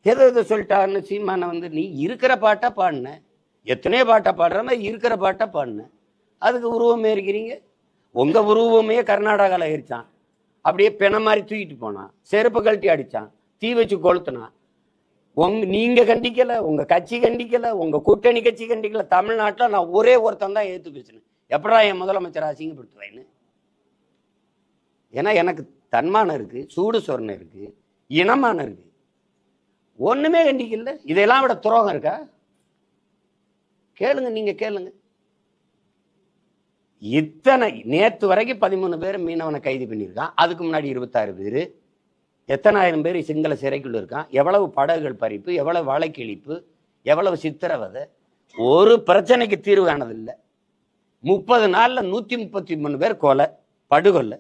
எதை சொல்லிட்டாருன்னு சீமான வந்து நீ இருக்கிற பாட்டா பாடின, எத்தனையோ பாட்டா பாடுற மாதிரி இருக்கிற பாட்டா பாடின, அதுக்கு உருவமே இருக்கிறீங்க. உங்க உருவமே கர்நாடகாவில் ஆயிடுச்சான், அப்படியே பிண மாதிரி தூக்கிட்டு போனான், செருப்பு கழட்டி அடிச்சான், தீ வச்சு கொளுத்துனான். நீங்க கண்டிக்கல, உங்க கட்சி கண்டிக்கல, உங்க கூட்டணி கட்சி கண்டிக்கல. தமிழ்நாட்டில் நான் ஒரே ஒருத்தன் தான் ஏத்து பேசினேன், எப்படா என் முதலமைச்சர் அசிங்கப்படுத்துவேன்னு. ஏன்னா எனக்கு தன்மானம் இருக்கு, சூடு சொரணை இருக்கு, இனமானம் இருக்கு. ஒண்ணுமே கண்டிக்கல. இதெல்லாம் விட துரோகம் இருக்கா? கேளுங்க, நீங்க கேளுங்க. இத்தனை நேற்று வரைக்கும் 13 பேர் மீனவனை கைது பண்ணியிருக்கான். அதுக்கு முன்னாடி 26 பேர், எத்தனை ஆயிரம் பேர் சிங்கள சிறைக்குள்ள இருக்கான். எவ்வளவு படகுகள் பறிப்பு, எவ்வளவு வழக்கிழிப்பு, எவ்வளவு சித்திரவதை. ஒரு பிரச்சனைக்கு தீர்வு ஆனதில்லை. 30 நாள்ல 133 பேர் கொலை, படுகொலை.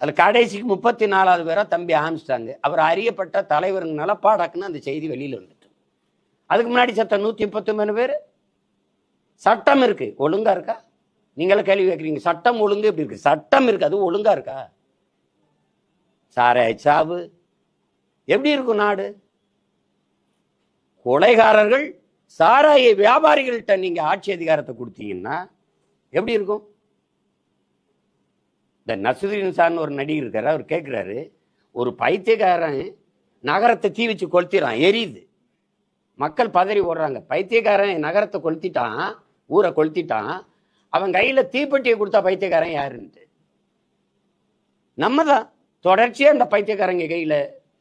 அதுல கடைசிக்கு 34வது பேரா தம்பி ஆரம்பிச்சிட்டாங்க. அவர் அறியப்பட்ட தலைவருங்கனால பாடாக்குன்னு அந்த செய்தி வெளியில வந்துட்டு. அதுக்கு முன்னாடி சத்த 133 பேர். சட்டம் இருக்கு, ஒழுங்கா இருக்கா? நீங்களும் கேள்வி கேட்குறீங்க, சட்டம் ஒழுங்கு எப்படி இருக்கு? சட்டம் இருக்கு, அது ஒழுங்கா இருக்கா? சாராய சாவு எப்படி இருக்கும் நாடு? கொலைகாரர்கள் சாராய வியாபாரிகள்கிட்ட நீங்க ஆட்சி அதிகாரத்தை கொடுத்தீங்கன்னா எப்படி இருக்கும்? இந்த நசுதீன் சார்னு ஒரு நடிகர் இருக்காரு, அவர் கேட்கிறாரு, ஒரு பைத்தியக்காரன் நகரத்தை தீ வச்சு கொளுத்திடான், எரியுது, மக்கள் பதறி ஓடுறாங்க. பைத்தியக்காரன் நகரத்தை கொளுத்திட்டான், ஊரை கொளுத்திட்டான், அவன் கையில தீப்பெட்டியை கொடுத்தா பைத்தியக்காரன் யாருன்ட்டு. நம்ம தான் தொடர்ச்சியா இந்த பைத்தியக்காரங்க கையில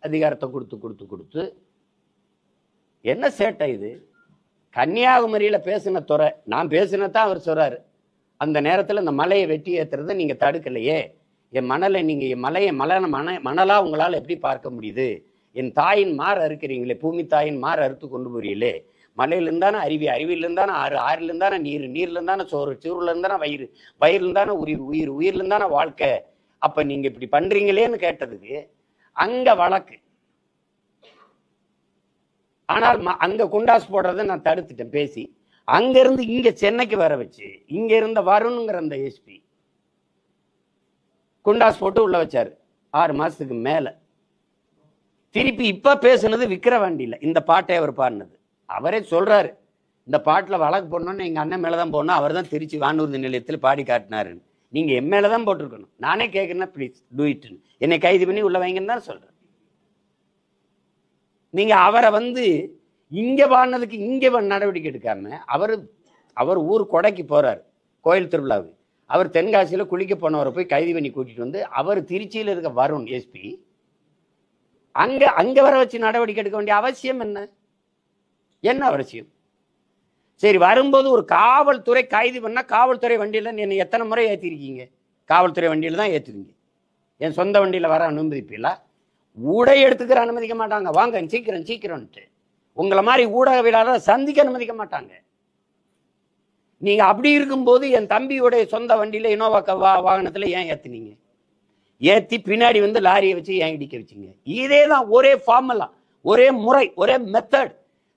அதிகாரத்தை கொடுத்து கொடுத்து கொடுத்து என்ன சேட்டை இது? கன்னியாகுமரியில பேசின துறை, நான் பேசினதான் அவர் சொல்றாரு. அந்த நேரத்தில் இந்த மலையை வெட்டி ஏத்துறதை நீங்க தடுக்கலையே, என் மணலை நீங்க என் மலையை மணலா உங்களால் எப்படி பார்க்க முடியுது? என் தாயின் மாறு அறுக்கிறீங்களே, பூமி தாயின் மாறு அறுத்து கொண்டு போறீங்களே, மலையில இருந்தானே அருவி, அருவியில இருந்தானே ஆறு, ஆறுல இருந்தானே நீர், நீர்ல இருந்தானே சோறு, சோறுல இருந்தானே வயிறு, வயிறுல இருந்தானே உயிர், உயிர் உயிர்ல இருந்தானே வாழ்க்கை. அப்ப நீங்க இப்படி பண்றீங்களேன்னு கேட்டதுக்கு அங்க வழக்கு. ஆனால் அங்க குண்டாஸ் போடுறதை நான் தடுத்துட்டேன் பேசி. அங்க இருந்து இங்க சென்னைக்கு வர வச்சு, இங்க இருந்த வருணுங்கிற அந்த எஸ்பி குண்டாஸ் போட்டு உள்ள வச்சாரு 6 மாசத்துக்கு மேல. திருப்பி இப்ப பேசுனது விக்கிரவாண்டியில இந்த பாட்டை அவர் பாடினது. அவரே சொல்றாரு, இந்த பாட்டுல வழக்கு போடணும்னு எங்க அண்ணன் மேலதான் போடணும், அவர் தான் திருச்சி வானூர்தி நிலையத்தில் பாடி காட்டினாருன்னு. நீங்க என் மேலதான் போட்டிருக்கணும். நானே கேட்கறேன்னா ப்ளீஸ் டூ இட், என்னை கைது பண்ணி உள்ள வைங்கன்னு தான் சொல்றேன். நீங்க அவரை வந்து இங்க பாடினதுக்கு இங்க நடவடிக்கை எடுக்காம அவர் ஊர் கொடைக்கு போறாரு கோயில் திருவிழாவுக்கு. அவர் தென்காசியில குளிக்க போனவரை போய் கைது பண்ணி கூட்டிட்டு வந்து அவர் திருச்சியில் இருக்க வருண் எஸ்பி அங்க வர வச்சு நடவடிக்கை எடுக்க வேண்டிய அவசியம் என்ன அவசியம்? சரி, வரும்போது ஒரு காவல்துறை கைது பண்ணா காவல்துறை வண்டியில என்ன எத்தனை முறை ஏற்றிருக்கீங்க? காவல்துறை வண்டியில தான் ஏற்றுவீங்க. என் சொந்த வண்டியில வர அனுமதிப்பீங்களா? ஊடை எடுத்துக்கிற அனுமதிக்க மாட்டாங்க. வாங்க சீக்கிரம் சீக்கிரம்ட்டு உங்களை மாதிரி ஊடகவியலாளர் சந்திக்க அனுமதிக்க மாட்டாங்க. நீங்க அப்படி இருக்கும்போது என் தம்பியோடைய சொந்த வண்டியில இனோவா வாகனத்துல ஏன் ஏத்துனீங்க? ஏத்தி பின்னாடி வந்து லாரியை வச்சு ஏன் இடிக்க வச்சீங்க? இதே தான் ஒரே ஃபார்முலா, ஒரே முறை, ஒரே மெத்தட்.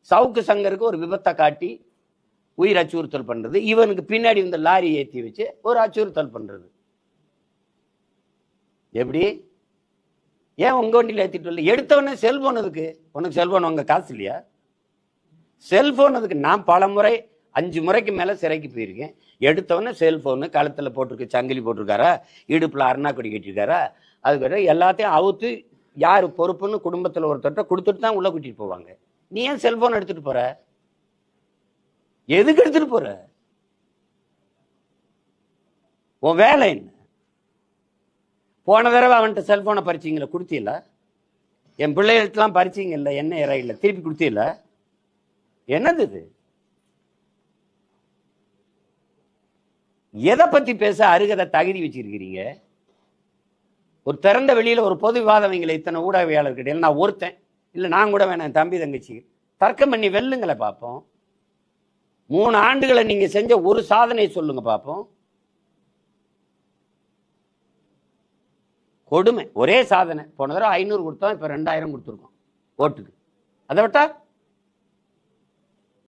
சவுக்கு சங்கருக்கு ஒரு விபத்தை காட்டி உயிர் அச்சுறுத்தல் பண்றது, இவனுக்கு பின்னாடி வந்து லாரி ஏற்றி வச்சு ஒரு அச்சுறுத்தல் பண்றது. எப்படி? ஏன் உங்க வண்டியில் ஏற்றிட்டு வரல? எடுத்தவொடனே செல்போன் எதுக்கு? உனக்கு செல்போன் உங்க காசு இல்லையா? செல்போன் எதுக்கு? நான் பல முறை 5 முறைக்கு மேல சிறைக்கு போயிருக்கேன். எடுத்தவொடனே செல்போனு கழுத்துல போட்டிருக்கு, சங்கிலி போட்டிருக்காரா, இடுப்புல அருணா கொடி கட்டிருக்காரா, அதுக்கு எல்லாத்தையும் அவுத்து யாரு பொறுப்புன்னு குடும்பத்துல ஒருத்தர் கொடுத்துட்டு தான் உள்ள கூட்டிட்டு போவாங்க. நீ ஏன் செல்போன் எடுத்துட்டு போற? எதுக்கு எடுத்துட்டு போற? உன் வேலை என்ன? போன தடவை அவன்கிட்ட செல்போனை பறிச்சிங்கள, கொடுத்தீல? என் பிள்ளைகளுக்கெல்லாம் பறிச்சிங்கல்ல, என்ன இறையில திருப்பி கொடுத்தீல? என்னது இது? எதை பத்தி பேச அருகதை தகுதி வச்சிருக்கிறீங்க? ஒரு திறந்த வெளியில ஒரு பொது விவாதம் வைங்கள, இத்தனை ஊடகவியாளர்கிட்ட. நான் ஒருத்தன் இல்ல, நான் கூட வேணாம், தம்பி தங்கச்சி தர்க்கம் பண்ணி வெல்லுங்களை பார்ப்போம். 3 ஆண்டுகளை நீங்க செஞ்ச ஒரு சாதனை சொல்லுங்க பார்ப்போம். கொடுமை. ஒரே சாதனை. போன தடவை 500 கொடுத்தோம், இப்ப 2000 கொடுத்துருக்கோம் ஓட்டுக்கு. அதை விட்டா